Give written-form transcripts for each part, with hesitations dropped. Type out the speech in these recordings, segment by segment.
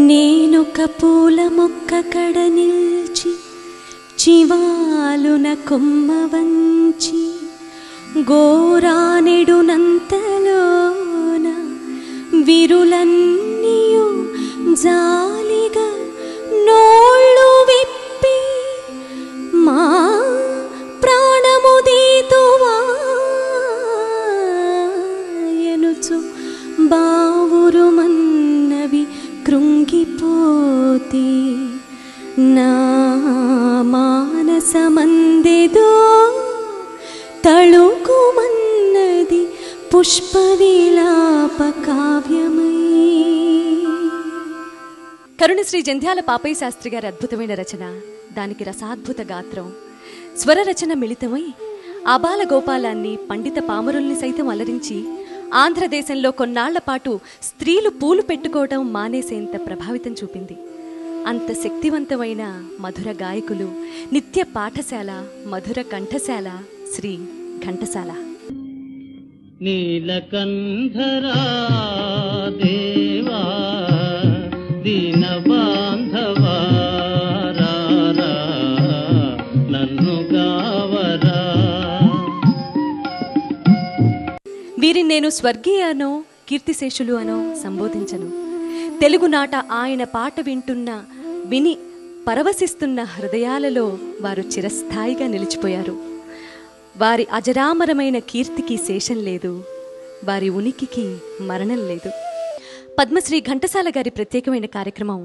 నేనొక పూల మొక్క కడ నిల్చి చివాలున కొమ్మ వంచి గోరానెడునంతలోన విరులన్నీయు జాలిగా నోళ్ళు విప్పి మా ప్రాణము దీతువాయనుచు బావురుమన్నవి కృంగిపోతే నా మానసమందెదో తళుకుమన్నది పుష్పవిలాప కావ్యమై. కరుణశ్రీ జంధ్యాల పాపయ్య శాస్త్రి గారి అద్భుతమైన రచన, దానికి రసాద్భుత గాత్రం, స్వర రచన మిళితమై ఆబాల గోపాలాన్ని, పండిత పామరుల్ని సైతం అలరించి ఆంధ్రదేశంలో కొన్నాళ్ల పాటు స్త్రీలు పూలు పెట్టుకోవడం మానేసేంత ప్రభావితం చూపింది. అంత శక్తివంతమైన మధుర గాయకులు, నిత్య పాఠశాల, మధుర కంఠశాల శ్రీ ఘంటసాల. నీలకంఠరా దేవా దీన బాంధవా నన్ను గావరా. వీరిని నేను స్వర్గీయ అనో కీర్తిశేషులు అనో సంబోధించను. తెలుగునాట ఆయన పాట విని పరవశిస్తున్న హృదయాలలో వారు చిరస్థాయిగా నిలిచిపోయారు. వారి అజరామరమైన కీర్తికి శేషం లేదు, వారి ఉనికికి మరణం లేదు. పద్మశ్రీ ఘంటసాల గారి ప్రత్యేకమైన కార్యక్రమం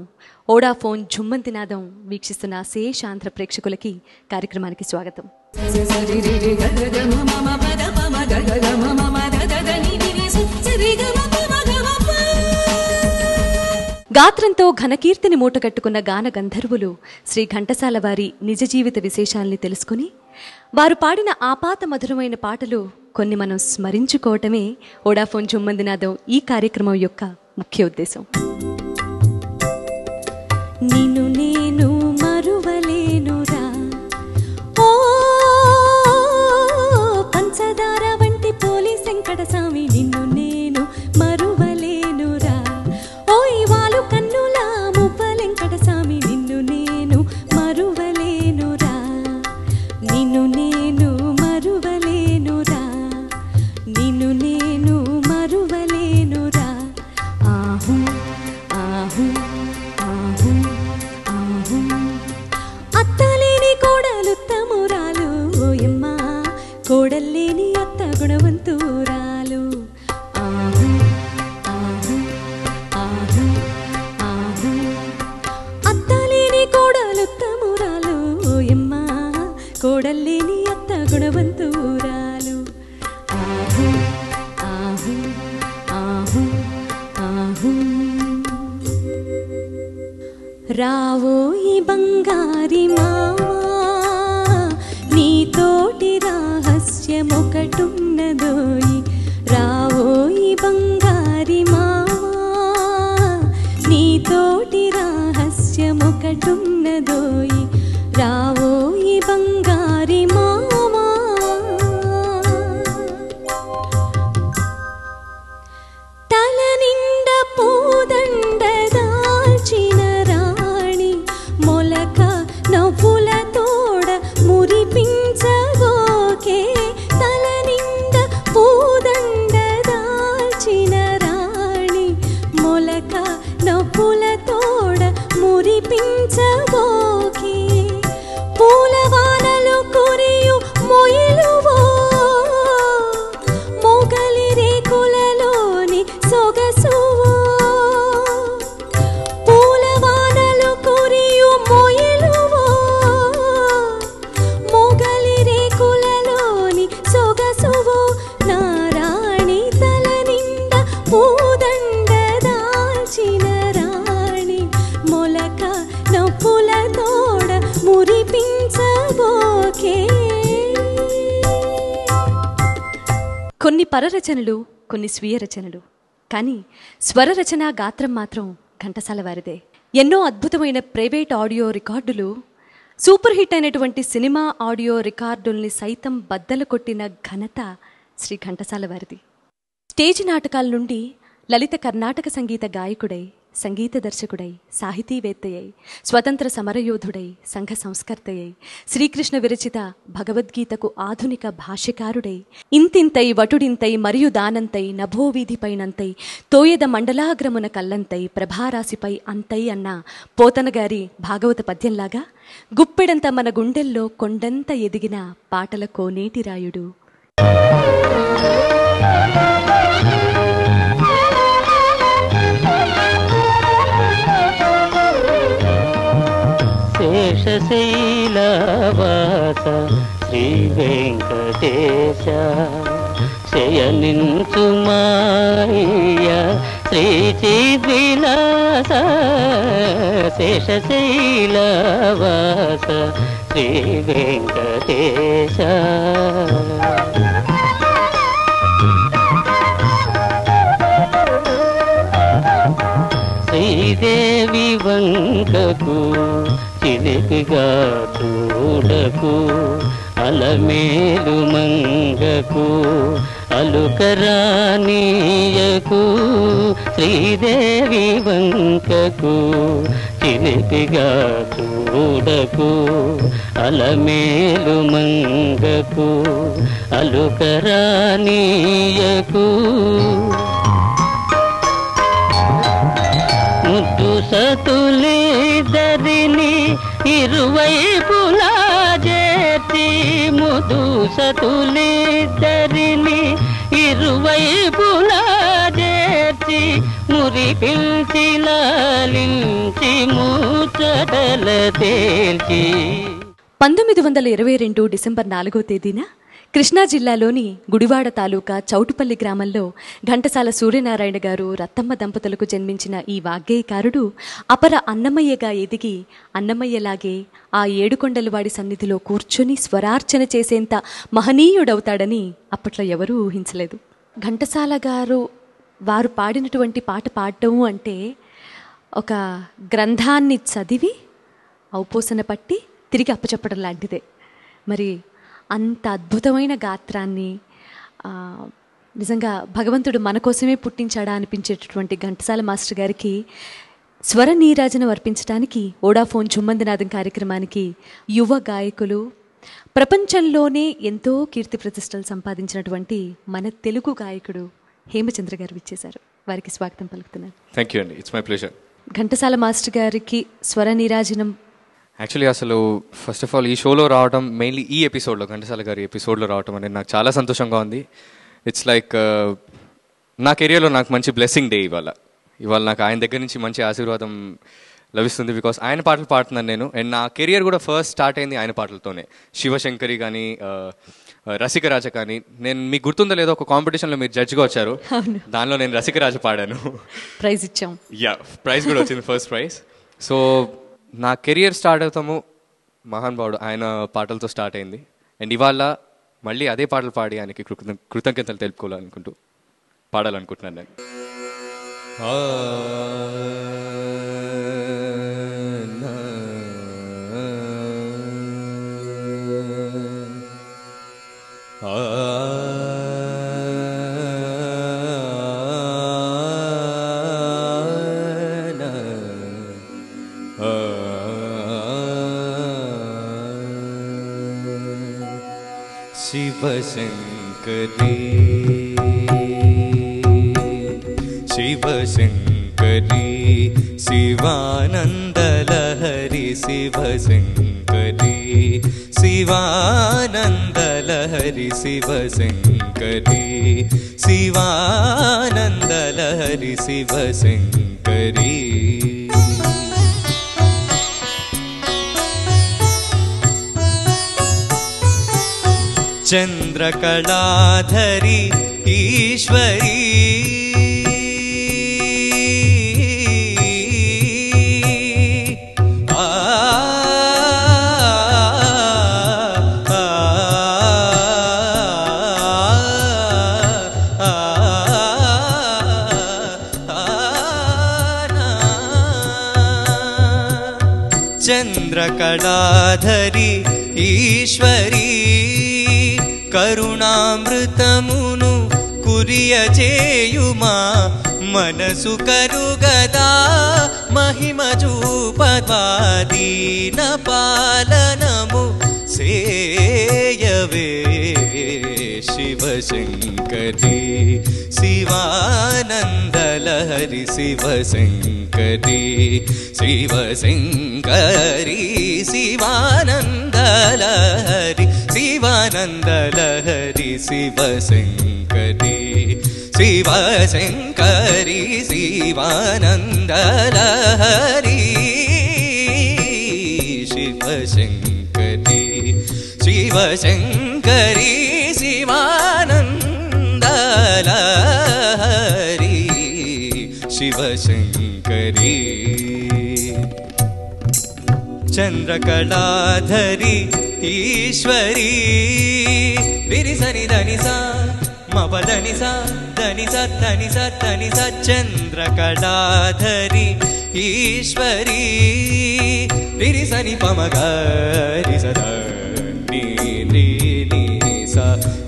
ఓడాఫోన్ ఝుమ్మంతినాదం వీక్షిస్తున్న శేష ఆంధ్ర ప్రేక్షకులకి కార్యక్రమానికి స్వాగతం. గాత్రంతో ఘనకీర్తిని మూటగట్టుకున్న గాన గంధర్వులు శ్రీ ఘంటసాల వారి నిజ జీవిత విశేషాల్ని తెలుసుకుని వారు పాడిన ఆపాత మధురమైన పాటలు కొన్ని మనం స్మరించుకోవటమే ఓడాఫోన్ ఝుమ్మందినాదం ఈ కార్యక్రమం యొక్క ముఖ్య ఉద్దేశం. నిన్ను నేను మరువలేనురా ఓ పంచదార వంటి పోలి వెంకటస్వామి, నిన్ను నేను మరువలేనురా ఓయ్ వాలు కన్నుల ముప్పలెంకటస్వామి, నిన్ను నేను మరువలేనురా, నిన్ను నేను మరువలేనురా, నిన్ను నేను మరువలేనురా. ఆహు ఆహు ఆహు ఆహు అత్తలేని కోడలు తమురాలు ఓయమ్మ, కోడల్లేని అత్త గుణవంతురాలు. ఆహు ఆహు ఆహు ఆహు అత్తలేని కోడలు తమురాలు ఓయమ్మ, కోడల్లేని అత్త గుణవంతురాలు. ఆహు ఆహు ఆహు ఆహు రావోయి బంగారి మావా, నీతోటి రహస్యమొకటున్నదోయి, రావోయి బంగారి మావా, నీతోటి రహస్యమొకటున్నదోయి, రావోయి బంగారి మావా. తల నిండ పూదండ దాల్చిన రాణి, మొలక నవ్వుల తోడ మురిపించగోకే, తల నిండ పూదండ దాల్చిన రాణి, మొలక నవ్వుల తోడ మురిపించగోకే. పరరచనలు, కొన్ని స్వీయ రచనలు. కానీ స్వరరచన, గాత్రం మాత్రం ఘంటసాల వారిదే. ఎన్నో అద్భుతమైన ప్రైవేట్ ఆడియో రికార్డులు, సూపర్ హిట్ అయినటువంటి సినిమా ఆడియో రికార్డుల్ని సైతం బద్దలు కొట్టిన ఘనత శ్రీ ఘంటసాల వారిది. స్టేజ్ నాటకాల నుండి లలిత కర్ణాటక సంగీత గాయకుడై, సంగీత దర్శకుడై, సాహితీవేత్తయ్యై, స్వతంత్ర సమరయోధుడై, సంఘ సంస్కర్తయ్యై, శ్రీకృష్ణ విరచిత భగవద్గీతకు ఆధునిక భాష్యకారుడై, ఇంతింతై వటుడింతై మరియు దానంతై, నభోవీధిపైనంతై, తోయద మండలాగ్రమున కల్లంతై, ప్రభారాశిపై అంతై అన్న పోతనగారి భాగవత పద్యంలాగా గుప్పెడంత మన గుండెల్లో కొండంత ఎదిగిన పాటల కోనేటి రాయుడు. శేషశైలవాస శ్రీ వెంకటేశ శయనించు మాయ శ్రీ చిద్విలాస శేషశైలవాస శ్రీ వెంకటేశ. శ్రీదేవి వంకకు చిలిపిగా చూడకు, అలమేలు మంగకు అలుకరానీయకు. శ్రీదేవి వంకకు చిలిపిగా చూడకు, అలమేలు మంగకు అలుకరానీయకు. ముద్దు సతులిద్దరిని ఇరువైపులా చేర్చి, ముద్దు సతులిద్దరిని ఇరువైపులా చేర్చి, మురి పిల్చి లాలించి ముచ్చటల తేల్చి. 1922 డిసెంబర్ 4వ తేదీన కృష్ణా జిల్లాలోని గుడివాడ తాలూకా చౌటుపల్లి గ్రామంలో ఘంటసాల సూర్యనారాయణ గారు, రత్తమ్మ దంపతులకు జన్మించిన ఈ వాగ్గేయకారుడు అపర అన్నమయ్యగా ఎదిగి, అన్నమయ్యలాగే ఆ ఏడుకొండలవాడి సన్నిధిలో కూర్చొని స్వరార్చన చేసేంత మహనీయుడవుతాడని అప్పట్లో ఎవరూ ఊహించలేదు. ఘంటసాల గారు వారు పాడినటువంటి పాట పాడటము అంటే ఒక గ్రంథాన్ని చదివి ఔపోసన పట్టి తిరిగి అప్పచెప్పడం లాంటిదే. మరి అంత అద్భుతమైన గాత్రాన్ని నిజంగా భగవంతుడు మన కోసమే పుట్టించాడా అనిపించేటటువంటి ఘంటసాల మాస్టర్ గారికి స్వర నీరాజనం అర్పించడానికి ఓడాఫోన్ జుమ్మందినాదం కార్యక్రమానికి యువ గాయకులు, ప్రపంచంలోనే ఎంతో కీర్తి ప్రతిష్టలు సంపాదించినటువంటి మన తెలుగు గాయకుడు హేమచంద్ర గారు విచ్చేశారు. వారికి స్వాగతం పలుకుతున్నాను. థ్యాంక్ యూ అండి, it's my pleasure. Ghantasala master గారికి స్వర నీరాజనం యాక్చువల్లీ అసలు ఫస్ట్ ఆఫ్ ఆల్ ఈ షోలో రావడం, మెయిన్లీ ఈ ఎపిసోడ్లో, ఘంటసాల గారి ఎపిసోడ్లో రావడం అనేది నాకు చాలా సంతోషంగా ఉంది. ఇట్స్ లైక్ నా కెరియర్లో నాకు మంచి బ్లెస్సింగ్ డే ఇవాళ నాకు ఆయన దగ్గర నుంచి మంచి ఆశీర్వాదం లభిస్తుంది. బికాస్ ఆయన పాటలు పాడుతున్నాను నేను. అండ్ నా కెరియర్ కూడా ఫస్ట్ స్టార్ట్ అయింది ఆయన పాటలతోనే. శివశంకరి కానీ, రసికరాజ కానీ. నేను మీకు గుర్తుందో లేదో, ఒక కాంపిటీషన్లో మీరు జడ్జ్గా వచ్చారు, దానిలో నేను రసికరాజ పాడాను, ప్రైజ్ ఇచ్చాం. ప్రైజ్ కూడా వచ్చింది, ఫస్ట్ ప్రైజ్. సో నా కెరియర్ స్టార్ట్ అవుతాము మహానుభావుడు ఆయన పాటలతో స్టార్ట్ అయింది. అండ్ ఇవాళ మళ్ళీ అదే పాటలు పాడి ఆయనకి కృతజ్ఞతలు తెలుపుకోవాలనుకుంటూ పాడాలనుకుంటున్నాను నేను. శివశంకరీ శివశంకరీ శివానందలహరి శివశంకరీ శివానందలహరి శివశంకరీ శివానందలహరి శివశంకరీ చంద్రకళాధరి ఈశ్వరీ చంద్రకళాధరి ఈశ్వరీ కరుణామృతమును కురియజేయుమా మనసు కరుగదా మహిమ చూపద్వాదీన పాలనము సేయవే శివశంకరి శివానందలహరి శివశంకరి శివశంకరి శివానందలహరి శివానందలహరి శివశంకరి శివశంకరి శివానందలహరి శివశంకరి శివశంకరి శివానందలహరి శివశంకరి చంద్రకళాధరి ఈశ్వరీ విరిసని ధనిసా మపదనిసా ధనిస ధనిస ధనిస చంద్రకళాధరి ఈశ్వరీ విరిసని పమగరి సదా నీ నీ నీ సా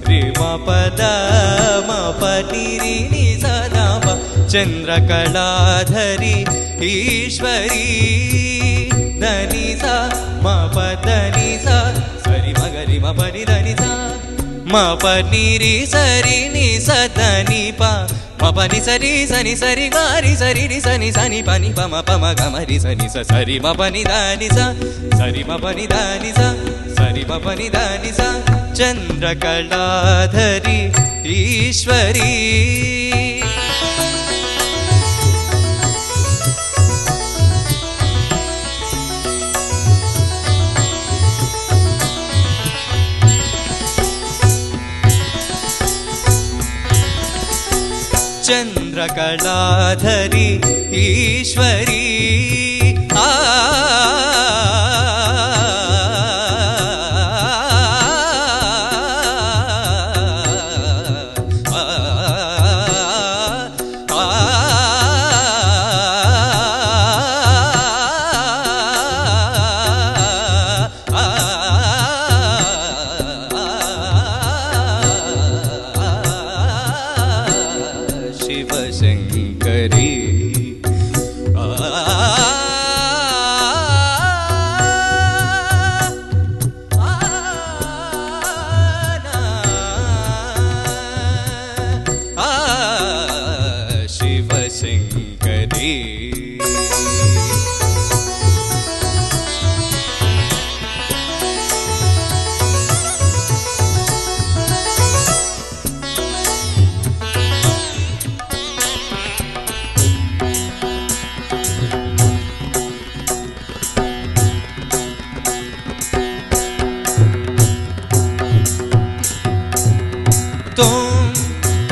రి మపద మపని రి ని సదా ప చంద్రకళాధరి ఈశ్వరీ ధనిసా మపదనిసా సరి మగరి మపని ధనిసా మపని రి సరి ని సదని ప మపని సరి సని సరి గారి సరి రి సని సని పని పమ పమ గమరి సని స సరి మపని దాని స సరి మపని దాని స సరి మపని దాని స చంద్రకళాధరి ఈశ్వరీ చంద్రకళాధరి ఈశ్వరీ శివశంకరి శివశంకరి తోం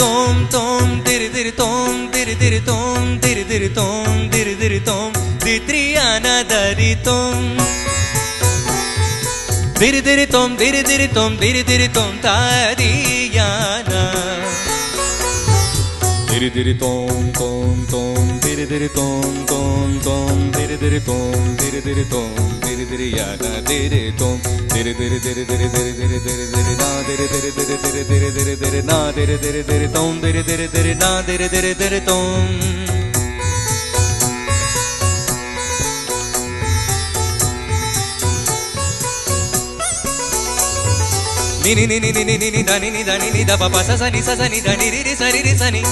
తోం తోం తిరి తిరి తోం తిరి తిరి తోం తిరి తిరి తోం తిరి తిరి తోం దిత్రియాన దరి తోం తిరి తిరి తోం తిరి తిరి తోం తిరి తిరి తోం తారియాన తిరి తిరి తోం తోం తోం తిరి తిరి తోం తోం తోం తిరి తిరి తోం తిరి తిరి తోం తిరి తిరి యాన తిరి తోం తిరి తిరి తిరి తిరి తిరి తిరి తిరి తిరి నా తిరి తిరి తిరి తిరి తిరి తిరి తిరి నా తిరి తిరి తిరి తోం తిరి తిరి తిరి నా తిరి తిరి తిరి తోం నిని నిని నిని నిని దని ని దని ని ద ప స సని స సని దని రి రి సరి రి సని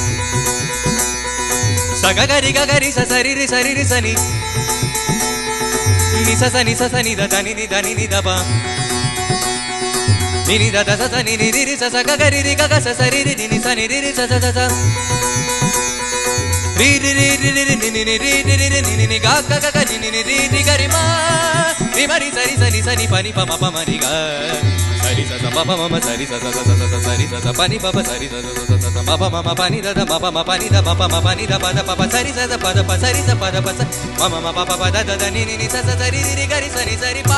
సగ గరి గ గరి స సరి రి సని ని స సని ద దని ని ద ప ని ని ద ద స సని ని రి రి స సగ గరి రి గ గ స సరి రి ని సని రి రి స స స స రి రి రి రి రి ని ని రి రి రి రి ని ని గ గ గ ని ని రి రి గరి మా రి మరి సరి సని సని పని ప మ ప మ రి గ సరి స స ప ప మ మ సరి స స స స స సరి స స పని ప ప సరి స స స స స మ ప మ మ పని ద ద మ ప మ పని ద మ ప మ పని ద ప ద ప ప సరి స స ప ద ప సరి స ప ద ప స మ మ మ ప ప ప ద ద ద ని ని ని స స సరి రి రి గరి సని సరి ప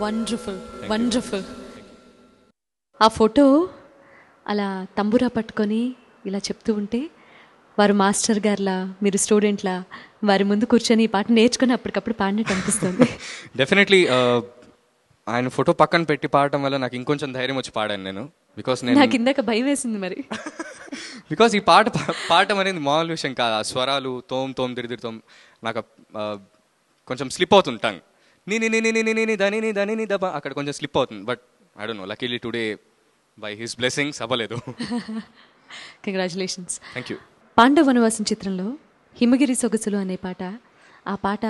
వండర్ఫుల్ వండర్ఫుల్. ఆ ఫోటో అలా తంబురా పట్టుకొని ఇలా చెప్తూ ఉంటే వారు మాస్టర్ గారిలా, మీరు స్టూడెంట్లా వారి ముందు కూర్చొని ఈ పాట నేర్చుకొని అప్పటికప్పుడు పాడినట్టు అనిపిస్తుంది. డెఫినెట్లీ ఆయన ఫోటో పక్కన పెట్టి పాడటం వల్ల నాకు ఇంకొంచెం ధైర్యం వచ్చి పాడాను నేను. బికాస్ నాకు ఇందాక భయం వేసింది మరి. బికాస్ ఈ పాడటం అనేది మామూలు విషయం కాదు. ఆ స్వరాలు తోమ్ దిరిదిరితోం నాకు కొంచెం స్లిప్ అవుతుంటాను. దని దబ అక్కడ కొంచెం స్లిప్ అవుతుంది. But I don't know, luckily today by his blessings అవ్వలేదు. Congratulations. Thank you. Pandava Vanavasam చిత్రంలో హిమగిరి సొగసులు అనే పాట, ఆ పాట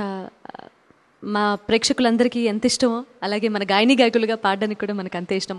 మా ప్రేక్షకులందరికీ ఎంత ఇష్టమో అలాగే మన గాయని గాయకులుగా పాడడానికి కూడా మనకు అంతే ఇష్టం.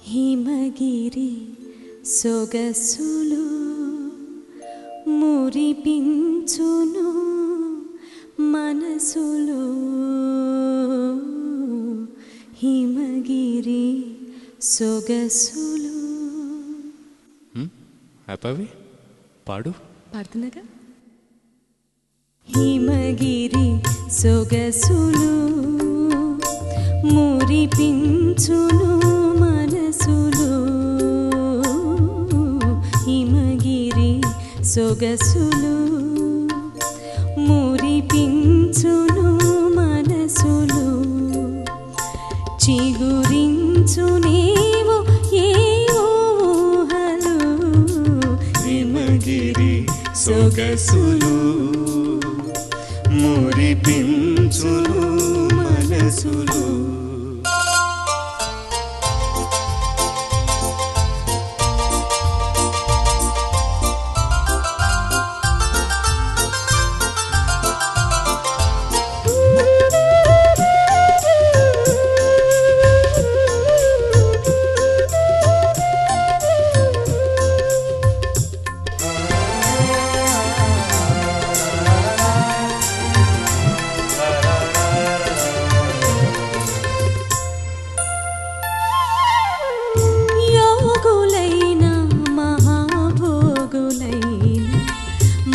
హిమగిరి సొగసులు మురిపించును మనసులు, హిమగిరి సొగసులు. పాడుతున్నాగా. హిమగిరి సొగసులు మురిపించును మనసులు, హిమగిరి సొగసులు మురిపించును మనసులు, చిగురించునేవో ఏవో ఊహలు, హిమగిరి సొగసులు మురిపించును మనసులు.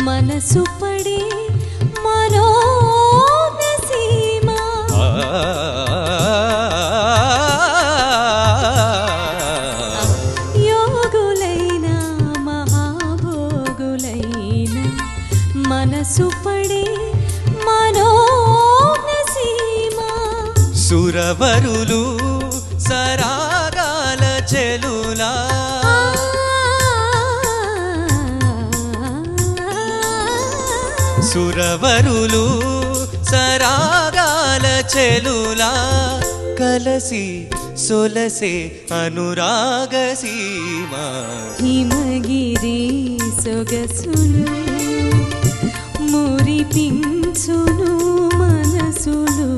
మనసు పడే మనోనసీమ, యోగులైన మహాభోగులైన మనసు పడే మనోనసీమ, సురవరులు సరాగాల చెలులా, సురవరులు సరాగాల చెలులా కలసి సొలసే అనురాగ సీమ, హిమగిరి సొగసులు మురిపించును మనసులు.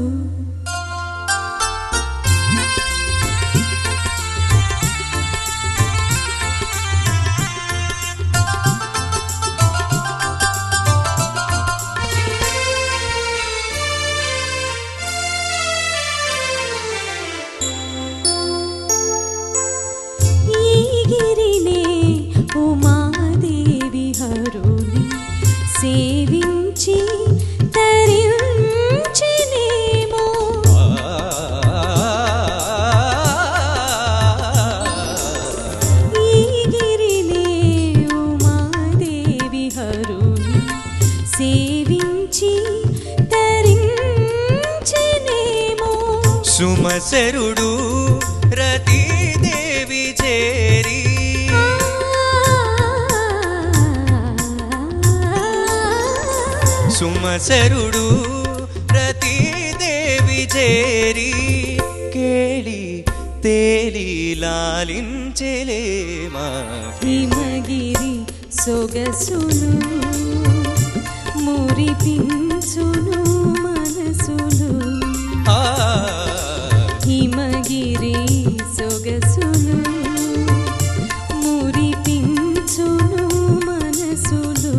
ఉమాదేవి హరుని సేవించి తరించినేమో, ఈ గిరినే ఉమాదేవి హరుని సేవించి తరించినేమో, సుమసరుడు రతీదేవి చేరి సుమసరుడు రతీదేవి చేరి కేళి తేలి లాలించెలేమా హిమగిరి సొగసులు మురిపించును మనసులు హిమగిరి సొగసులు మురిపించును మనసులు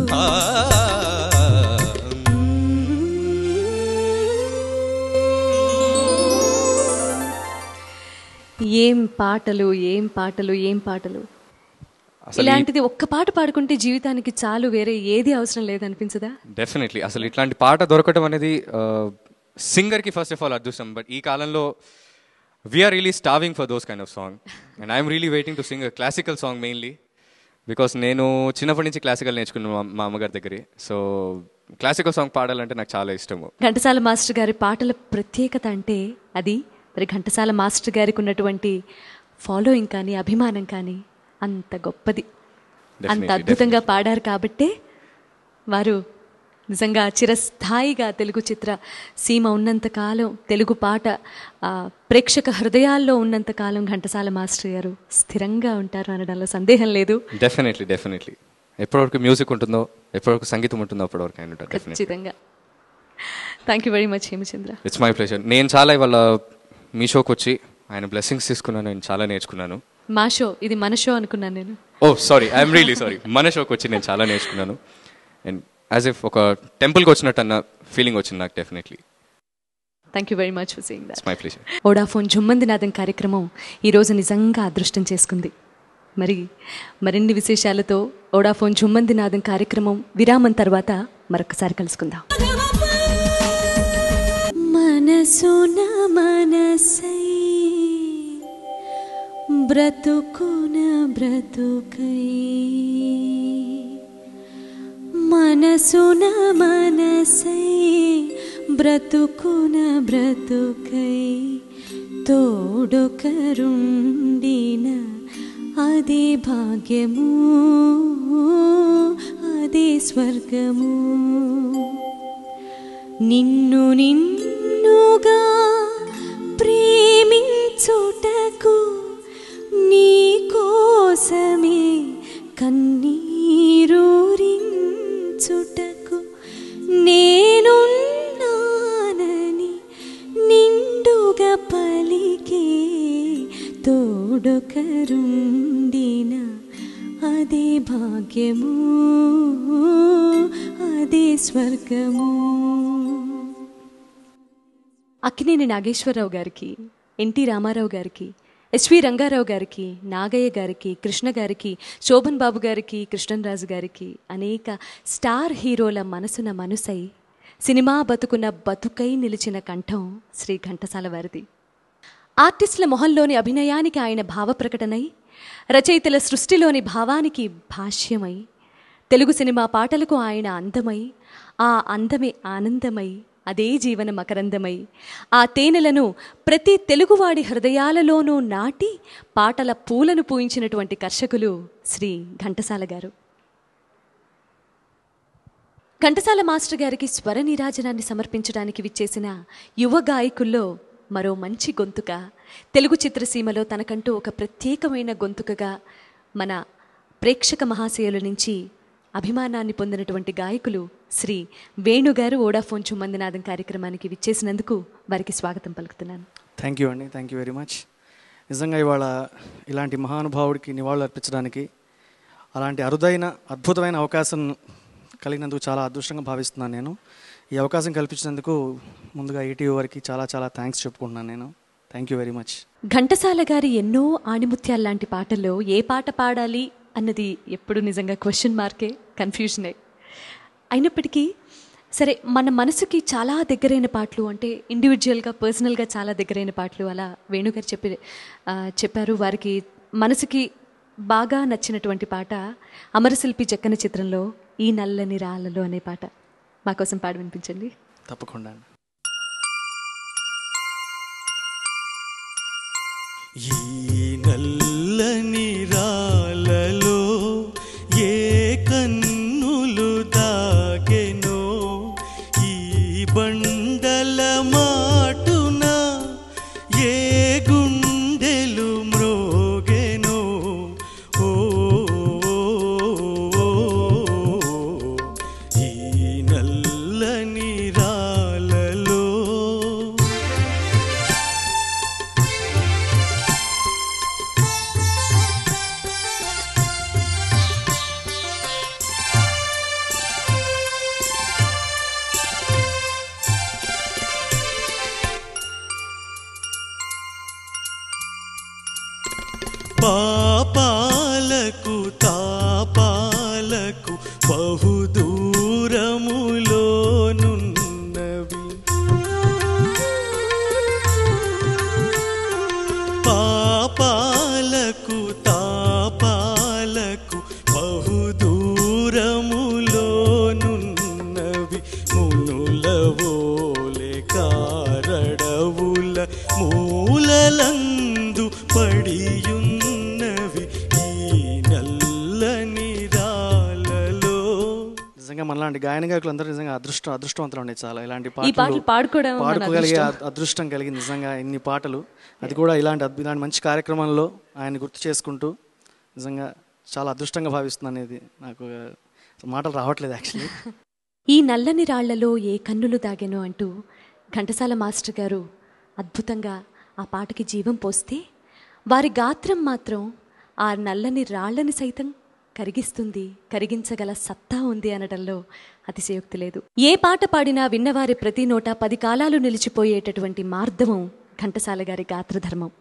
ఏం పాటలు ఏం పాటలు ఏం పాటలు. ఇలాంటిది ఒక్క పాట పాడుకుంటే జీవితానికి చాలు, వేరే ఏది అవసరం లేదనిపించదా? డెఫినెట్లీ. అసలు ఇట్లాంటి పాట దొరకటం అనేది సింగర్కి ఫస్ట్ ఆఫ్ ఆల్ అదృష్టం. బట్ ఈ కాలంలో we are really starving for those kind of song and I'm really waiting to sing classical song mainly. Because నేను చిన్నప్పటి నుంచి క్లాసికల్ నేర్చుకున్నాను మా అమ్మగారి దగ్గరే. సో క్లాసికల్ సాంగ్ పాడాలంటే నాకు చాలా ఇష్టము. ఘంటసాల మాస్టర్ గారి పాటల ప్రత్యేకత అంటే అది మరి ఘంటసాల మాస్టర్ గారికి ఉన్నటువంటి ఫాలోయింగ్ కానీ అభిమానం కానీ అంత గొప్పది. అంత అద్భుతంగా పాడారు కాబట్టే వారు నిజంగా చిరస్థాయిగా తెలుగు చిత్ర సీమ ఉన్నంతకాలం, తెలుగు పాట ప్రేక్షక హృదయాల్లో ఉన్నంతకాలం ఘంటసాల మాస్టర్ గారు స్థిరంగా ఉంటారు అనడంలో సందేహం లేదు. Definitely definitely. ఎప్పటివరకు మ్యూజిక్ ఉంటుందో, ఎప్పటివరకు సంగీతం ఉంటుందో అప్పటివరకు ఆయన ఉంటారు ఖచ్చితంగా. Thank you very much Hemachandra. It's my pleasure. నేను చాలా ఇవాళ మీ షోకి వచ్చి ఆయన బ్లెస్సింగ్స్ తీసుకున్నాను, నేను చాలా నేర్చుకున్నాను. మా షో ఇది మన షో అనుకున్నాను నేను. ఓ సారీ, ఐఎమ్ రియలీ సారీ. మన షోకి వచ్చి నేను చాలా నేర్చుకున్నాను. అండ్ యాజ్ ఇఫ్ ఒక టెంపుల్కి వచ్చినట్టు అన్న ఫీలింగ్ వచ్చింది నాకు definitely. Thank you very much for saying that. It's my pleasure. Vodafone Jummandinaadam కార్యక్రమం ఈరోజు నిజంగా అదృష్టం చేసుకుంది. మరి మరిన్ని విశేషాలతో వోడాఫోన్ జుమ్మందినాదం కార్యక్రమం విరామం తర్వాత మరొకసారి కలుసుకుందాం. మనసున మనసై బ్రతుకున బ్రతుకై, మనసున మనసై బ్రతుకున బ్రతుకై, తోడొకరుండిన అదే భాగ్యము, అదే స్వర్గము. నిన్ను నిన్నుగా ప్రేమించుటకు, నీ కోసమే కన్నీరూరించుటకు నేనున్నానని నిండుగా పలికే, తోడొకరుండిన అదే భాగ్యము, అదే స్వర్గము. అక్కినేని నాగేశ్వరరావు గారికి, ఎన్టీ రామారావు గారికి, ఎస్వి రంగారావు గారికి, నాగయ్య గారికి, కృష్ణ గారికి, శోభన్ బాబు గారికి, కృష్ణరాజు గారికి, అనేక స్టార్ హీరోల మనసున మనసై సినిమా బతుకున్న బతుకై నిలిచిన కంఠం శ్రీ ఘంటసాల వారిది. ఆర్టిస్టుల మొహంలోని అభినయానికి ఆయన భావ ప్రకటనై, రచయితల సృష్టిలోని భావానికి భాష్యమై, తెలుగు సినిమా పాటలకు ఆయన అందమై, ఆ అందమే ఆనందమై, అదే జీవన మకరందమై, ఆ తేనెలను ప్రతి తెలుగువాడి హృదయాలలోనూ నాటి పాటల పూలను పూయించినటువంటి కర్షకులు శ్రీ ఘంటసాల గారు. ఘంటసాల మాస్టర్ గారికి స్వర నీరాజనాన్ని సమర్పించడానికి విచ్చేసిన యువ గాయకుల్లో మరో మంచి గొంతుక, తెలుగు చిత్రసీమలో తనకంటూ ఒక ప్రత్యేకమైన గొంతుకగా మన ప్రేక్షక మహాశయుల నుంచి అభిమానాన్ని పొందినటువంటి గాయకులు శ్రీ వేణుగారు వోడాఫోన్ జుమ్మందినాదం కార్యక్రమానికి విచ్చేసినందుకు వారికి స్వాగతం పలుకుతున్నాను. థ్యాంక్ యూ అండి, థ్యాంక్ యూ వెరీ మచ్. నిజంగా ఇవాళ ఇలాంటి మహానుభావుడికి నివాళులు అర్పించడానికి, అలాంటి అరుదైన అద్భుతమైన అవకాశం కలిగినందుకు చాలా అదృష్టంగా భావిస్తున్నాను నేను. ఈ అవకాశం కల్పించినందుకు ముందుగా ఈటీవీ వారికి చాలా చాలా థ్యాంక్స్ చెప్పుకుంటున్నాను నేను. Thank you very much. Ghantasala గారి ఎన్నో ఆణిముత్యాల లాంటి పాటల్లో ఏ పాట పాడాలి అన్నది ఎప్పుడు నిజంగా క్వశ్చన్ మార్కే, కన్ఫ్యూజనే. అయినప్పటికీ సరే, మన మనసుకి చాలా దగ్గరైన పాటలు అంటే ఇండివిజువల్గా, పర్సనల్గా చాలా దగ్గరైన పాటలు అలా వేణుగారు చెప్పారు. వారికి మనసుకి బాగా నచ్చినటువంటి పాట అమరశిల్పి జక్కన చిత్రంలో ఈ నల్లని రాళ్ళలో అనే పాట మా కోసం పాడి వినిపించండి. తప్పకుండా. ఈ నల్లని రాళ్ళలో ఏ కన్నులు దాగెనో, బండల మాటున ఏ గుండెలు మ్రోగెనో ఓ ఈ నల్లని రాలలో. పాపాలకు తాపాలకు బహుదూరములోనున్నవి, పాపాలకు తాపాలకు బహుదూరములోనున్నవి, మునులవోలే కారడవుల మూలలందు పడియున్నవి ఈ నల్లని రాలలో. నిజంగా మనలాంటి గాయన గాయకులు అందరూ నిజంగా అదృష్టవంతులు ఉండే చాలా ఇలాంటి పాటలు పాడుకోగలిగే అదృష్టం కలిగింది. నిజంగా ఇన్ని పాటలు, అది కూడా ఇలాంటి మంచి కార్యక్రమంలో ఆయన గుర్తు చేసుకుంటూ నిజంగా చాలా అదృష్టంగా భావిస్తున్నాను. అనేది నాకు మాటలు రావట్లేదు యాక్చువల్లీ. ఈ నల్లని రాళ్లలో ఏ కన్నులు దాగెనో అంటూ ఘంటసాల మాస్టర్ గారు అద్భుతంగా ఆ పాటకి జీవం పోస్తే వారి గాత్రం మాత్రం ఆ నల్లని రాళ్లని సైతం కరిగిస్తుంది, కరిగించగల సత్తా ఉంది అనడంలో అతిశయోక్తి లేదు. ఏ పాట పాడినా విన్నవారి ప్రతి నోట 10 కాలాలు నిలిచిపోయేటటువంటి మార్ధవం ఘంటసాల గారి గాత్రధర్మం.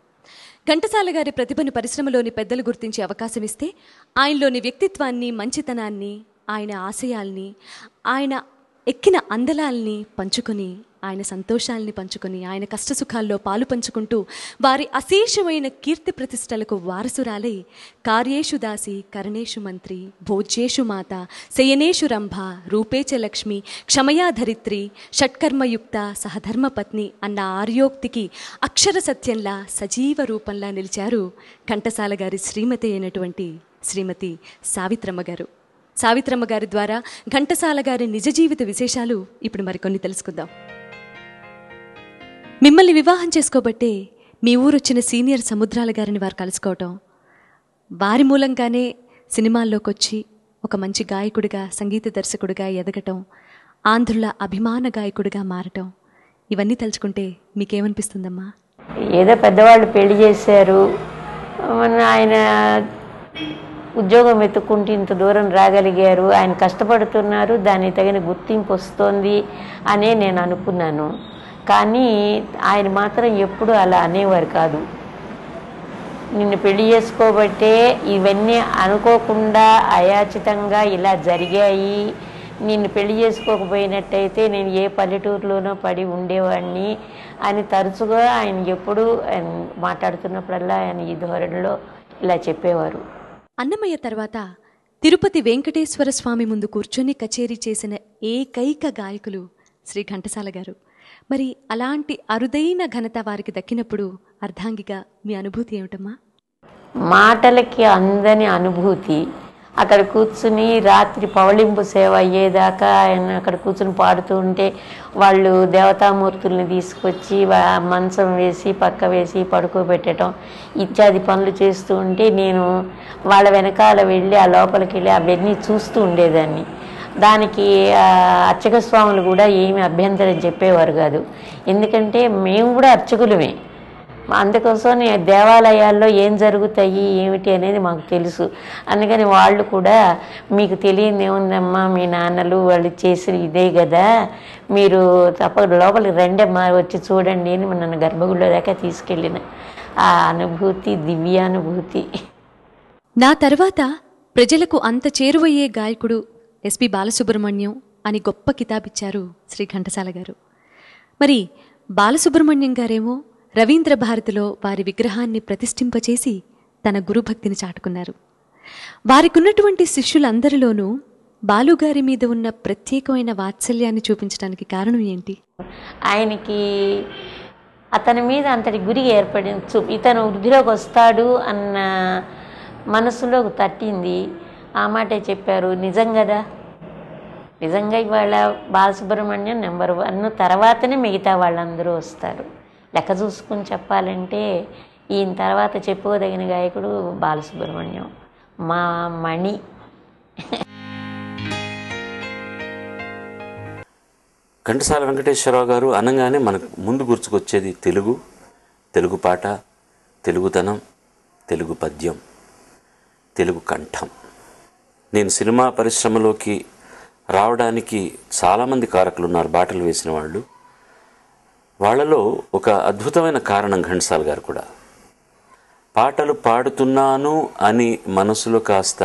ఘంటసాల గారి ప్రతిభను పరిశ్రమలోని పెద్దలు గుర్తించే అవకాశం ఇస్తే ఆయనలోని వ్యక్తిత్వాన్ని, మంచితనాన్ని, ఆయన ఆశయాల్ని, ఆయన ఎక్కిన అందలాల్ని పంచుకొని, ఆయన సంతోషాల్ని పంచుకొని, ఆయన కష్టసుఖాల్లో పాలు పంచుకుంటూ వారి అశేషమైన కీర్తి ప్రతిష్టలకు వారసురాలై కార్యేషు దాసి, కరణేషు మంత్రి, భోజ్యేషు మాత, శయనేషు రంభ, రూపేచ లక్ష్మి, క్షమయా ధరిత్రి, షట్కర్మయుక్త, సహధర్మపత్ని అన్న ఆర్యోక్తికి అక్షర సత్యంలా సజీవ రూపంలా నిలిచారు ఘంటసాల గారి శ్రీమతి అయినటువంటి శ్రీమతి సావిత్రమ్మ గారు. సావిత్రమ్మ గారి ద్వారా ఘంటసాల గారి నిజ జీవిత విశేషాలు ఇప్పుడు మరికొన్ని తెలుసుకుందాం. మిమ్మల్ని వివాహం చేసుకోబట్టే మీ ఊరొచ్చిన సీనియర్ సముద్రాల గారిని వారు కలుసుకోవటం, వారి మూలంగానే సినిమాల్లోకి వచ్చి ఒక మంచి గాయకుడిగా, సంగీత దర్శకుడిగా ఎదగటం, ఆంధ్రుల అభిమాన గాయకుడిగా మారటం, ఇవన్నీ తలుచుకుంటే మీకేమనిపిస్తుందమ్మా? ఏదో పెద్దవాళ్ళు పెళ్లి చేశారు, ఆయన ఉద్యోగం వెతుక్కుంటూ ఇంత దూరం రాగలిగారు, ఆయన కష్టపడుతున్నారు, దానికి తగిన గుర్తింపు వస్తుంది అనే నేను అనుకున్నాను. కానీ ఆయన మాత్రం ఎప్పుడూ అలా అనేవారు కాదు. నిన్ను పెళ్లి చేసుకోబట్టే ఇవన్నీ అనుకోకుండా అయాచితంగా ఇలా జరిగాయి, నిన్ను పెళ్లి చేసుకోకపోయినట్టయితే నేను ఏ పల్లెటూరులోనో పడి ఉండేవాడిని అని తరచుగా ఆయన ఎప్పుడూ మాట్లాడుతున్నప్పుడల్లా ఆయన ఈ ధోరణిలో ఇలా చెప్పేవారు. అన్నమయ్య తర్వాత తిరుపతి వెంకటేశ్వర స్వామి ముందు కూర్చొని కచేరీ చేసిన ఏకైక గాయకులు శ్రీ ఘంటసాల గారు. మరి అలాంటి అరుదైన ఘనత వారికి దక్కినప్పుడు అర్ధాంగిగా మీ అనుభూతి ఏమిటమ్మా? మాటలకి అందని అనుభూతి. అక్కడ కూర్చుని రాత్రి పవళింపు సేవ అయ్యేదాకా ఆయన అక్కడ కూర్చుని పాడుతూ ఉంటే వాళ్ళు దేవతామూర్తుల్ని తీసుకొచ్చి మంచం వేసి పక్క వేసి పడుకోబెట్టడం ఇత్యాది పనులు చేస్తూ ఉంటే నేను వాళ్ళ వెనకాల వెళ్ళి ఆ లోపలికి వెళ్ళి అవన్నీ చూస్తూ ఉండేదాన్ని. దానికి అర్చక స్వాములు కూడా ఏమి అభ్యంతరం చెప్పేవారు కాదు, ఎందుకంటే మేము కూడా అర్చకులమే. అందుకోసం దేవాలయాల్లో ఏం జరుగుతాయి ఏమిటి అనేది మాకు తెలుసు. అందుకని వాళ్ళు కూడా మీకు తెలియదు ఏముందమ్మా, మీ నాన్నలు వాళ్ళు చేసిన ఇదే కదా, మీరు తప్ప లోపలికి రెండమ్మా వచ్చి చూడండి అని నన్ను గర్భగుడిలో దాకా తీసుకెళ్ళిన ఆ అనుభూతి దివ్యానుభూతి. నా తర్వాత ప్రజలకు అంత చేరువయ్యే గాయకుడు ఎస్పి బాలసుబ్రహ్మణ్యం అని గొప్ప కితాబిచ్చారు శ్రీ ఘంటసాల గారు. మరి బాలసుబ్రహ్మణ్యం గారేమో రవీంద్ర భారతిలో వారి విగ్రహాన్ని ప్రతిష్ఠింపచేసి తన గురుభక్తిని చాటుకున్నారు. వారికున్నటువంటి శిష్యులందరిలోనూ బాలుగారి మీద ఉన్న ప్రత్యేకమైన వాత్సల్యాన్ని చూపించడానికి కారణం ఏంటి? ఆయనకి అతని మీద అంతటి గురి ఏర్పడింది, ఇతను వృద్ధిలోకి వస్తాడు అన్న మనసులో తట్టింది. ఆ మాటే చెప్పారు, నిజం కదా, నిజంగా ఇవాళ బాలసుబ్రహ్మణ్యం నెంబర్ 1 తర్వాతనే మిగతా వాళ్ళందరూ వస్తారు. లెక్క చూసుకుని చెప్పాలంటే ఈయన తర్వాత చెప్పుకోదగిన గాయకుడు బాలసుబ్రహ్మణ్యం, మా మణి. ఘంటసాల వెంకటేశ్వరరావు గారు అనగానే మనకు ముందు గుర్తుకొచ్చేది తెలుగు పాట, తెలుగుతనం, తెలుగు పద్యం, తెలుగు కంఠం. నేను సినిమా పరిశ్రమలోకి రావడానికి చాలామంది కారకులు ఉన్నారు, బాటలు వేసిన వాళ్ళు. వాళ్ళలో ఒక అద్భుతమైన కారణం ఘంటసాల గారు కూడా. పాటలు పాడుతున్నాను అని మనసులో కాస్త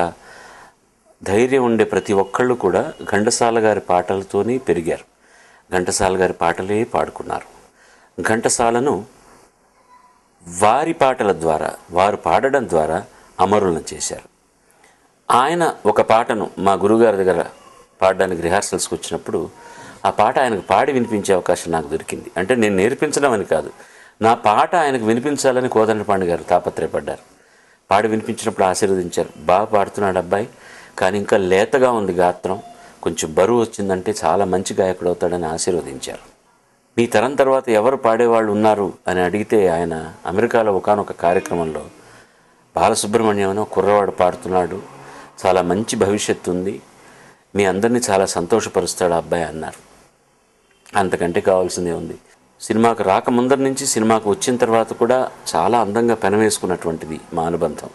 ధైర్యం ఉండే ప్రతి ఒక్కళ్ళు కూడా ఘంటసాల గారి పాటలతోనే పెరిగారు. ఘంటసాల గారి పాటలే పాడుకున్నారు. ఘంటసాలను వారి పాటల ద్వారా, వారు పాడడం ద్వారా అమరులను చేశారు. ఆయన ఒక పాటను మా గురుగారి దగ్గర పాడడానికి రిహార్సల్స్కి వచ్చినప్పుడు ఆ పాట ఆయనకు పాడి వినిపించే అవకాశం నాకు దొరికింది. అంటే నేను నేర్పించడం అని కాదు, నా పాట ఆయనకు వినిపించాలని కోదండపాండి గారు తాపత్రయపడ్డారు. పాడి వినిపించినప్పుడు ఆశీర్వదించారు. బాగా పాడుతున్నాడు అబ్బాయి, కానీ ఇంకా లేతగా ఉంది గాత్రం, కొంచెం బరువు వచ్చిందంటే చాలా మంచి గాయకుడు అవుతాడని ఆశీర్వదించారు. మీ తరం తర్వాత ఎవరు పాడేవాళ్ళు ఉన్నారు అని అడిగితే ఆయన అమెరికాలో ఒకానొక కార్యక్రమంలో బాలసుబ్రహ్మణ్యం అని కుర్రవాడు పాడుతున్నాడు, చాలా మంచి భవిష్యత్తు ఉంది, మీ అందరినీ చాలా సంతోషపరుస్తాడు అబ్బాయి అన్నారు. అంతకంటే కావాల్సిందే ఉంది. సినిమాకు రాకముందరి నుంచి సినిమాకు వచ్చిన తర్వాత కూడా చాలా అందంగా పెనవేసుకున్నటువంటిది మా అనుబంధం.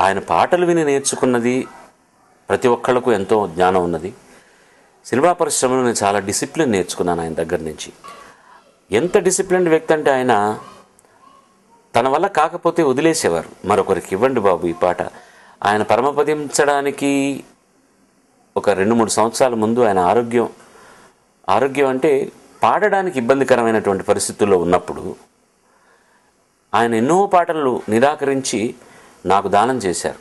ఆయన పాటలు విని నేర్చుకున్నది ప్రతి ఒక్కళ్ళకు ఎంతో జ్ఞానం ఉన్నది. సినిమా పరిశ్రమలో నేను చాలా డిసిప్లిన్ నేర్చుకున్నాను ఆయన దగ్గర నుంచి. ఎంత డిసిప్లిన్డ్ వ్యక్తి అంటే ఆయన తన వల్ల కాకపోతే వదిలేసేవారు, మరొకరికి ఇవ్వండి బాబు ఈ పాట. ఆయన పరమపదించడానికి ఒక 2-3 సంవత్సరాల ముందు ఆయన ఆరోగ్యం అంటే పాడడానికి ఇబ్బందికరమైనటువంటి పరిస్థితుల్లో ఉన్నప్పుడు ఆయన ఎన్నో పాటలు నిరాకరించి నాకు దానం చేశారు.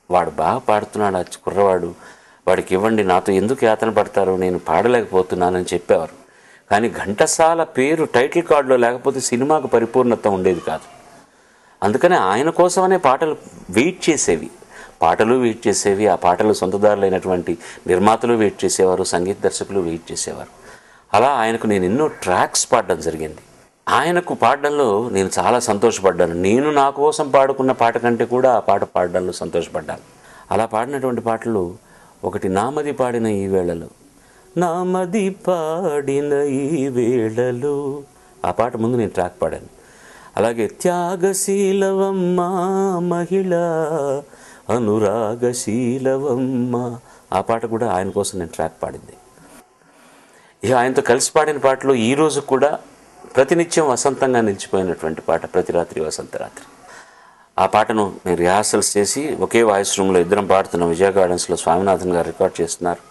వాడు బాగా పాడుతున్నాడు, ఆ కుర్రవాడు, వాడికి ఇవ్వండి, నాతో ఎందుకు యాతన పడతారు, నేను పాడలేకపోతున్నానని చెప్పేవారు. కానీ ఘంటసాల పేరు టైటిల్ కార్డులో లేకపోతే సినిమాకు పరిపూర్ణత ఉండేది కాదు. అందుకనే ఆయన కోసమనే పాటలు వెయిట్ చేసేవి, ఆ పాటలు సొంతదారులైనటువంటి నిర్మాతలు వెయిట్ చేసేవారు, సంగీత దర్శకులు వెయిట్ చేసేవారు. అలా ఆయనకు నేను ఎన్నో ట్రాక్స్ పాడడం జరిగింది. ఆయనకు పాడడంలో నేను చాలా సంతోషపడ్డాను. నేను నా కోసం పాడుకున్న పాట కంటే కూడా ఆ పాట పాడడంలో సంతోషపడ్డాను. అలా పాడినటువంటి పాటలు ఒకటి నామది పాడిన ఈ వేళలో, నామది పాడిన ఈ వేళలో, ఆ పాట ముందు నేను ట్రాక్ పాడాను. అలాగే త్యాగశీలవమ్మ మహిళ అనురాగశీలవమ్మ, ఆ పాట కూడా ఆయన కోసం నేను ట్రాక్ పాడింది. ఇక ఆయనతో కలిసి పాడిన పాటలు ఈరోజు కూడా ప్రతినిత్యం వసంతంగా నిలిచిపోయినటువంటి పాట ప్రతి రాత్రి వసంత రాత్రి. ఆ పాటను నేను రిహార్సల్స్ చేసి ఒకే వాయిస్ రూమ్లో ఇద్దరం పాడుతున్నాం. విజయ గార్డెన్స్లో స్వామినాథన్ గారు రికార్డ్ చేస్తున్నారు.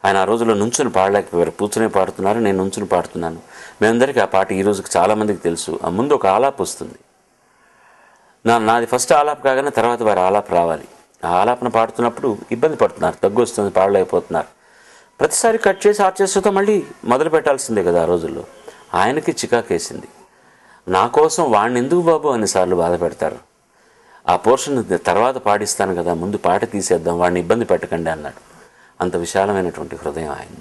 ఆయన ఆ రోజుల్లో నుంచుని పాడలేకపోయారు, కూర్చునే పాడుతున్నారు, నేను నుంచుని పాడుతున్నాను. మేమందరికీ ఆ పాట ఈ రోజుకి చాలామందికి తెలుసు. ఆ ముందు ఒక ఆలాప్ వస్తుంది, నాది ఫస్ట్ ఆలాప్ కాగానే తర్వాత వారి ఆలాప్ రావాలి. ఆ ఆలాపన పాడుతున్నప్పుడు ఇబ్బంది పడుతున్నారు, దగ్గు వస్తుంది, పాడలేకపోతున్నారు. ప్రతిసారి కట్ చేసి ఆర్కెస్ట్రాతో మళ్ళీ మొదలు పెట్టాల్సిందే కదా. ఆ రోజుల్లో ఆయనకి చికాకేసింది. నా కోసం వాడిని ఎందుకు బాబు అన్నిసార్లు బాధ పెడతారు, ఆ పోర్షన్ తర్వాత పాడిస్తాను కదా, ముందు పాట తీసేద్దాం, వాడిని ఇబ్బంది పెట్టకండి అన్నాడు. అంత విశాలమైనటువంటి హృదయం ఆయన.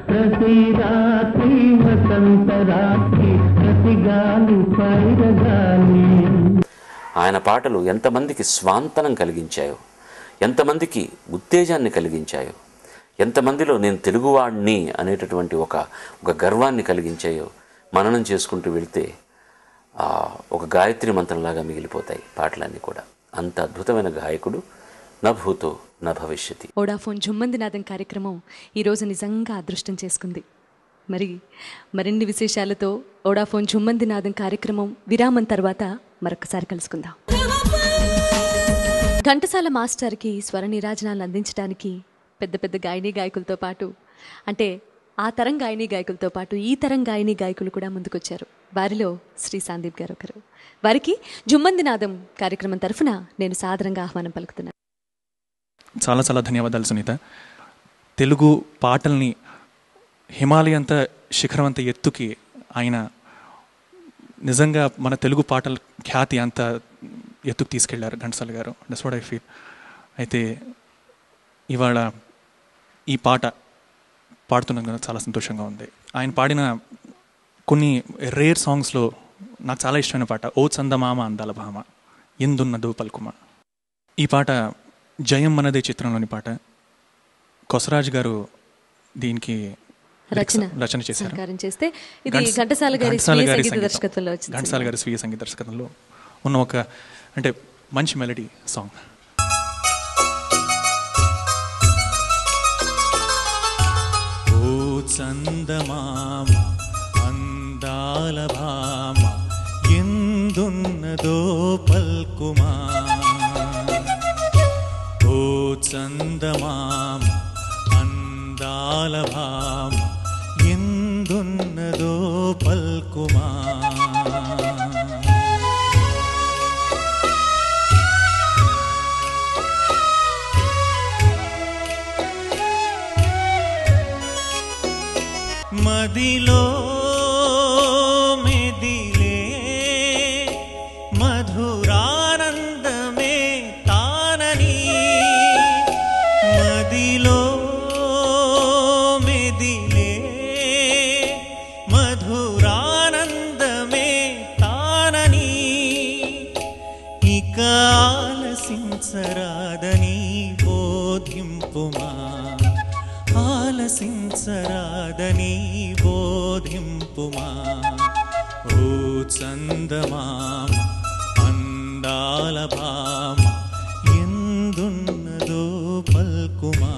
ప్రతి రాత్రి వసంత రాత్రి ఆయన పాటలు ఎంతమందికి స్వాంతనం కలిగించాయో, ఎంతమందికి ఉత్తేజాన్ని కలిగించాయో, ఎంతమందిలో నేను తెలుగువాడిని అనేటటువంటి ఒక గర్వాన్ని కలిగించాయో మననం చేసుకుంటూ వెళితే ఒక గాయత్రి మంత్రంలాగా మిగిలిపోతాయి పాటలన్నీ కూడా. అంత అద్భుతమైన గాయకుడు నభూతో నభవిష్యతి. వోడాఫోన్ జుమ్మందినాదం కార్యక్రమం ఈరోజు నిజంగా అదృష్టం చేసుకుంది. మరిన్ని విశేషాలతో వోడాఫోన్ జుమ్మందినాదం కార్యక్రమం విరామం తర్వాత మరొకసారి కలుసుకుందాం. ఘంటసాల మాస్టర్కి స్వర నీరాజనాలు అందించడానికి పెద్ద పెద్ద గాయని గాయకులతో పాటు, అంటే ఆ తరం గాయని గాయకులతో పాటు ఈ తరం గాయని గాయకులు కూడా ముందుకొచ్చారు. వారిలో శ్రీ సందీప్ గారు ఒకరు. వారికి జుమ్మందినాదం కార్యక్రమం తరఫున నేను సాదరంగా ఆహ్వానం పలుకుతున్నాను. చాలా చాలా ధన్యవాదాలు సునీత. తెలుగు పాటల్ని హిమాలయంత శిఖరవంత ఎత్తుకి ఆయన నిజంగా మన తెలుగు పాటల ఖ్యాతి అంత ఎత్తుకు తీసుకెళ్లారు ఘంటసాల గారు. That's what I feel. అయితే ఇవాళ ఈ పాట పాడుతున్నందుకు చాలా సంతోషంగా ఉంది. ఆయన పాడిన కొన్ని రేర్ సాంగ్స్లో నాకు చాలా ఇష్టమైన పాట ఓ చందమామ అందాల భామ ఎందున్నదో పలుకుమ. ఈ పాట జయం మనదే చిత్రంలోని పాట. కొసరాజు గారు దీనికి రచన చేశారు. ఘంటసాల గారి స్వీయ సంగీత దర్శకత్వంలో ఉన్న ఒక అంటే మంచి మెలడీ సాంగ్. ఓ చందమామ అందాల భామ ఎందున్నదో పల్కుమా, ఓ చందమామ అందాల భామ ఎందున్నదో పల్కుమా. మదిలో మెదిలే మధురానందమే తానని, మదిలో మెదిలే మధురానందమే తానని, ఇక ఆలసించరాదని బోధింపుమా, ఆలసించరాదని బోధింపుమా. ఓ చందమామ అందాల భామ ఎందున్నదో పల్కుమా.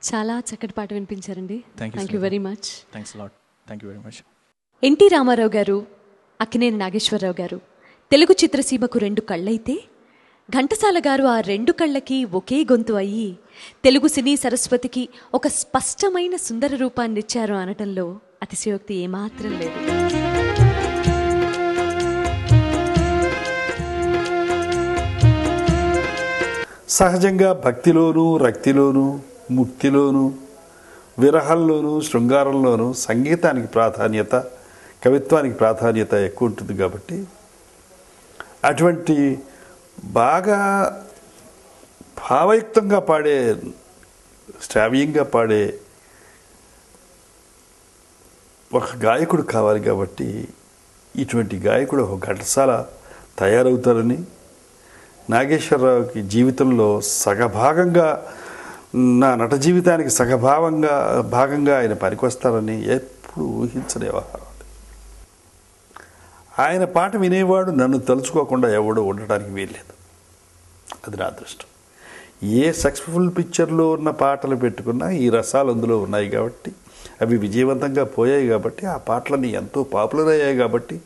చాలా చక్కటి పాట వినిపించారండి. Thank you very much. NT Rama Rao గారు, అక్కినేని నాగేశ్వరరావు గారు తెలుగు చిత్రసీమకు 2 కళ్ళైతే ఘంటసాల గారు ఆ 2 కళ్ళకి ఒకే గొంతు అయ్యి తెలుగు సినీ సరస్వతికి ఒక స్పష్టమైన సుందర రూపాన్నిచ్చారు అనటంలో అతిశయోక్తి ఏమాత్రం లేదు. సహజంగా భక్తిలోనూ రక్తిలోనూ ముక్తిలోనూ విరహంలోనూ శృంగారంలోనూ సంగీతానికి ప్రాధాన్యత, కవిత్వానికి ప్రాధాన్యత ఎక్కువ ఉంటుంది. కాబట్టి అటువంటి బాగా భావయుక్తంగా పాడే, శ్రావ్యంగా పాడే ఒక గాయకుడు కావాలి. కాబట్టి ఇటువంటి గాయకుడు ఒక ఘంటసాల తయారవుతారని, నాగేశ్వరరావుకి జీవితంలో సగభాగంగా, నా నట జీవితానికి భాగంగా ఆయన పనికొస్తారని ఎప్పుడు ఊహించని వ్యవహారం. ఆయన పాట వినేవాడు నన్ను తలుచుకోకుండా ఎవడో ఉండటానికి వీల్లేదు. అది నా అదృష్టం. ఏ సక్సెస్ఫుల్ పిక్చర్లో ఉన్న పాటలు పెట్టుకున్నా ఈ రసాలు అందులో ఉన్నాయి కాబట్టి, అవి విజయవంతంగా పోయాయి కాబట్టి, ఆ పాటలన్నీ ఎంతో పాపులర్ అయ్యాయి కాబట్టి,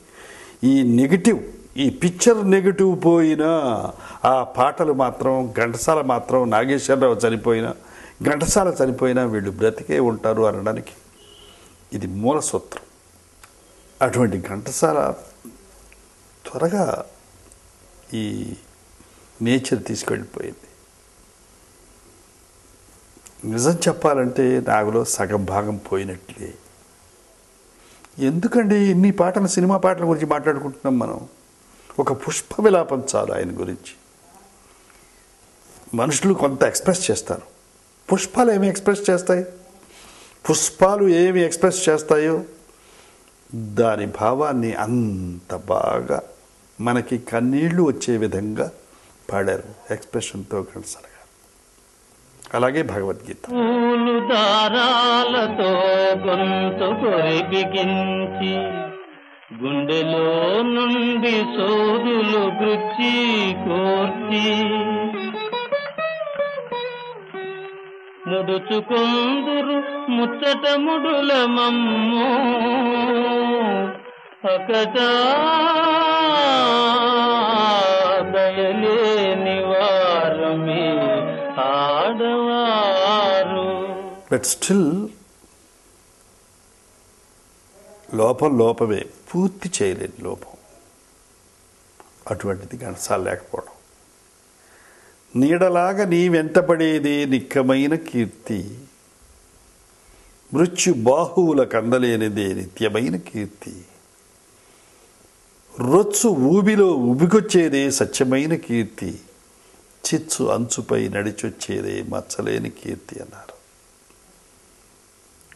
ఈ పిక్చర్ నెగిటివ్ పోయినా ఆ పాటలు మాత్రం, ఘంటసాల మాత్రం, నాగేశ్వరరావు చనిపోయినా, ఘంటసాల చనిపోయినా వీళ్ళు బ్రతికే ఉంటారు అనడానికి ఇది మూల సూత్రం. అటువంటి ఘంటసాల త్వరగా ఈ నేచర్ తీసుకెళ్ళిపోయింది. నిజం చెప్పాలంటే నాగులో సగం భాగం పోయినట్లే. ఎందుకండి ఇన్ని పాటలు, సినిమా పాటల గురించి మాట్లాడుకుంటున్నాం మనం? ఒక పుష్ప విలాపం చాలు ఆయన గురించి. మనుషులు కొంత ఎక్స్ప్రెస్ చేస్తారు, పుష్పాలు ఏమి ఎక్స్ప్రెస్ చేస్తాయి? పుష్పాలు ఏమి ఎక్స్ప్రెస్ చేస్తాయో దాని భావాన్ని అంత బాగా మనకి కన్నీళ్లు వచ్చే విధంగా పాడారు ఎక్స్ప్రెషన్తో ఘంటసాల గారు. అలాగే భగవద్గీత. పూలు దారాలతో గొంతు కొరిబిగించి గుండెలో నుండి సోదులు గుచ్చి కోర్చి ముడుచుకొందురు ముచ్చట ముడుల మమ్మో అకటా దయలేని వారమే ఆడవారు. బట్ స్టిల్ లోపమే, పూర్తి చేయలేని లోపం. అటువంటిది ఘంటసాల లేకపోవడం. నీడలాగా నీ వెంటపడేదే నిక్కమైన కీర్తి, మృత్యు బాహువుల కందలేనిదే నిత్యమైన కీర్తి, రొచ్చు ఊబిలో ఉబికొచ్చేదే సత్యమైన కీర్తి, చిచ్చు అంచుపై నడిచొచ్చేదే మచ్చలేని కీర్తి అన్నారు.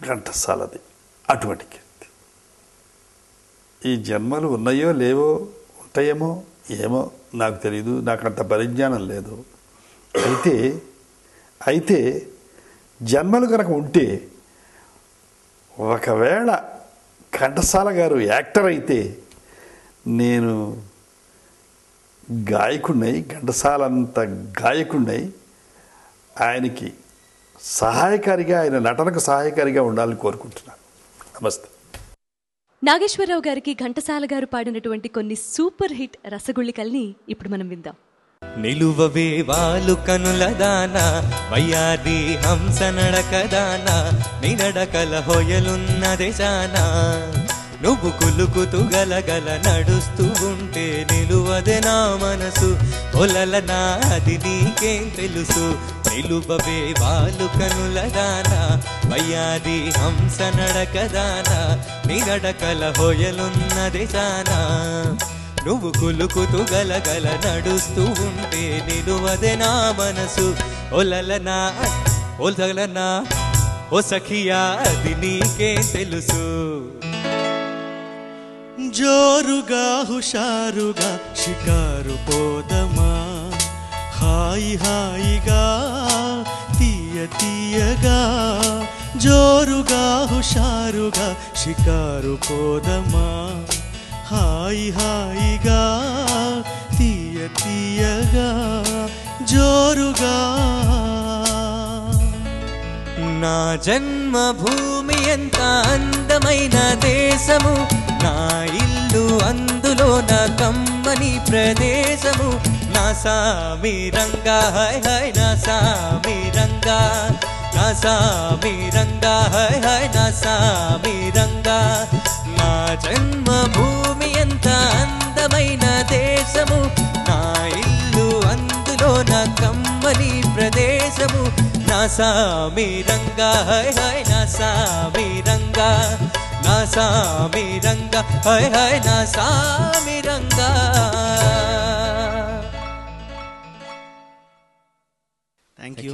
ఘంటసాలది అటువంటి కీర్తి. ఈ జన్మలు ఉన్నాయో లేవో, ఉంటాయేమో ఏమో నాకు తెలీదు, నాకు అంత పరిజ్ఞానం లేదు. అయితే జన్మలు కనుక ఉంటే, ఒకవేళ ఘంటసాల గారు యాక్టర్ అయితే నేను గాయకుడినై, ఘంటసాలంత గాయకుడినై ఆయనకి సహాయకారిగా, ఆయన నటనకు సహాయకారిగా ఉండాలని కోరుకుంటున్నాను. నమస్తే. నాగేశ్వరరావు గారికి ఘంటసాల గారు పాడినటువంటి కొన్ని సూపర్ హిట్ రసగుళికల్ని ఇప్పుడు మనం విందాం. నిలువవే వాలు కనుల దానా, వయ్యాది హంస నడకదానా, నీ నడకల హొయలున్నదే జానా, నువ్వు కులుకుతూ గలగల నడుస్తూ ఉంటే నిలువదే నా మనసు, ఒలల నాది నీకేం తెలుసు. నిలువవే వాలు కనుల దానా, వయ్యాది హంస నడకదానా, నీ నడకల హొయలున్నదే జానా, నువ్వు కులుకుతూ గలగల నడుస్తూ ఉంటే నిలువదే నా మనసు, ఒలలనా ఒలలనా ఓ సఖియా అది నీకే తెలుసు. జోరుగా హుషారుగా షికారు పోదమా, హాయి హాయిగా తీయ తీయగా, జోరుగా హుషారుగా షికారు పోదమా, హాయి హాయిగా తీయ తీయగా, జోరుగా. నా జన్మభూమి ఎంత అందమైన దేశము, నా ఇల్లు అందులో నా కమ్మని ప్రదేశము, నా సామి రంగా హై హై నా సామి రంగా, నా సామి రంగా హై హై నా సామి రంగా. నా జన్మభూమి ఎంత అందమైన దేశము, నా ఇల్లు అందులో నా కమ్మని ప్రదేశము, నా సామి రంగా హై హై నా సామి రంగా, నా సామి రంగా హై హై నా సామి రంగా. Thank you.